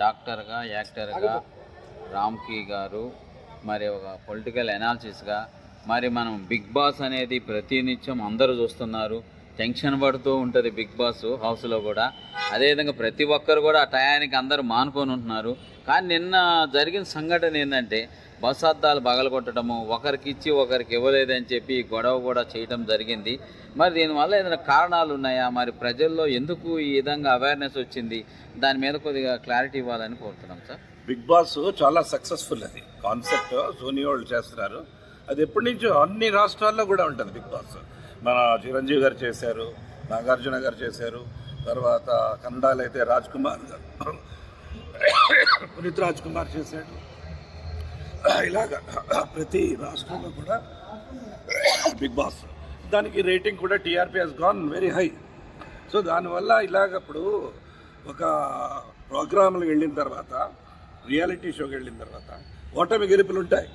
డాక్టర్గా, యాక్టర్గా రామ్కి గారు, మరి ఒక పొలిటికల్ అనాలిసిస్గా, మరి మనం బిగ్ బాస్ అనేది ప్రతినిత్యం అందరూ చూస్తున్నారు. టెన్షన్ పడుతూ ఉంటుంది బిగ్ బాస్ హౌస్లో కూడా. అదేవిధంగా ప్రతి ఒక్కరు కూడా ఆ టయానికి అందరూ మానుకొని ఉంటున్నారు. కానీ నిన్న జరిగిన సంఘటన ఏంటంటే బస్ అద్దాలు పగలగొట్టడము, ఒకరికి ఇచ్చి ఒకరికి ఇవ్వలేదని చెప్పి గొడవ కూడా చేయడం జరిగింది. మరి దీనివల్ల ఏదైనా కారణాలు ఉన్నాయా? మరి ప్రజల్లో ఎందుకు ఈ విధంగా అవేర్నెస్ వచ్చింది? దాని మీద కొద్దిగా క్లారిటీ ఇవ్వాలని కోరుతున్నాం సార్. బిగ్ బాస్ చాలా సక్సెస్ఫుల్. అది కాన్సెప్ట్ సోనీ వాళ్ళు చేస్తున్నారు. అది ఎప్పటి నుంచో అన్ని రాష్ట్రాల్లో కూడా ఉంటుంది బిగ్ బాస్. మన చిరంజీవి గారు చేశారు, నాగార్జున గారు చేశారు, తర్వాత కన్నడలో అయితే రాజ్ కుమార్ గారు, పునీత్ రాజ్ కుమార్ చేశాడు. ఇలాగా ప్రతి రాష్ట్రంలో కూడా బిగ్ బాస్ దానికి రేటింగ్ కూడా TRP has gone very high. So దానివల్ల ఇలాగప్పుడు ఒక ప్రోగ్రాంలకు వెళ్ళిన తర్వాత, రియాలిటీ షోకి వెళ్ళిన తర్వాత ఓటమి గెలుపులు ఉంటాయి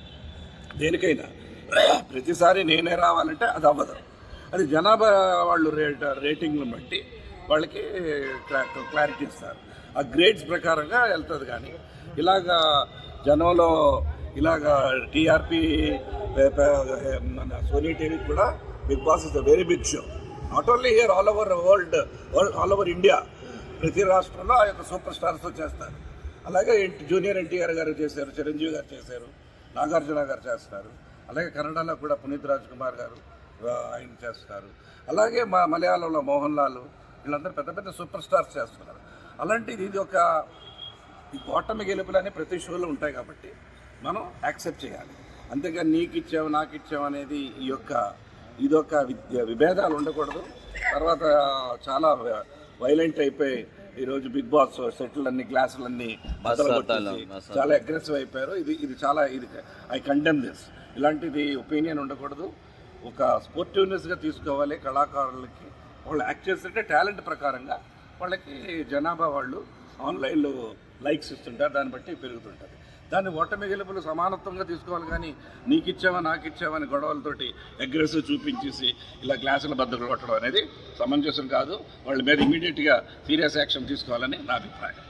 దేనికైనా. ప్రతిసారి నేనే రావాలంటే అది అవ్వదు. అది జనాభా వాళ్ళు రేటింగ్లను బట్టి వాళ్ళకి క్లారిటీ ఇస్తారు. ఆ గ్రేడ్స్ ప్రకారంగా వెళ్తుంది. కానీ ఇలాగా జనంలో ఇలాగా టీఆర్పీ మన సోనీ టీవీకి కూడా Bigg Boss is a very big show. Not only here, all over world, all over India. ప్రతి రాష్ట్రంలో ఆ యొక్క సూపర్ స్టార్స్తో చేస్తారు. అలాగే జూనియర్ ఎన్టీఆర్ గారు చేశారు, చిరంజీవి గారు చేశారు, నాగార్జున గారు చేస్తారు. అలాగే కన్నడలో కూడా పునీత్ రాజ్ కుమార్ గారు ఆయన చేస్తున్నారు. అలాగే మలయాళంలో మోహన్ లాల్, వీళ్ళందరూ పెద్ద పెద్ద సూపర్ స్టార్స్ చేస్తున్నారు. అలాంటిది ఇది ఒక ఓటమి గెలుపులని ప్రతి షోలో ఉంటాయి కాబట్టి మనం యాక్సెప్ట్ చేయాలి. అంతేగాని నీకు ఇచ్చావు నాకు ఇచ్చావు అనేది ఇదొక విభేదాలు ఉండకూడదు. తర్వాత చాలా వైలెంట్ అయిపోయి ఈరోజు బిగ్ బాస్ సెట్లన్నీ గ్లాసులన్నీ చాలా అగ్రెసివ్ అయిపోయారు. ఇది చాలా ఐ కండెమ్ దిస్. ఇలాంటిది ఒపీనియన్ ఉండకూడదు. ఒక స్పోర్టివ్నెస్గా తీసుకోవాలి. కళాకారులకి వాళ్ళు యాక్ట్ చేస్తుంటే టాలెంట్ ప్రకారంగా వాళ్ళకి జనాభా వాళ్ళు ఆన్లైన్లో లైక్స్ ఇస్తుంటారు, దాన్ని బట్టి పెరుగుతుంటుంది. దాన్ని ఓటమి గెలుపులు సమానత్వంగా తీసుకోవాలి. కానీ నీకు ఇచ్చావా నాకు ఇచ్చావా అని గొడవలతోటి అగ్రెసివ్ చూపించేసి ఇలా గ్లాసుల బద్దలు కొట్టడం అనేది సమంజసం కాదు. వాళ్ళ మీద ఇమీడియట్గా సీరియస్ యాక్షన్ తీసుకోవాలని నా అభిప్రాయం.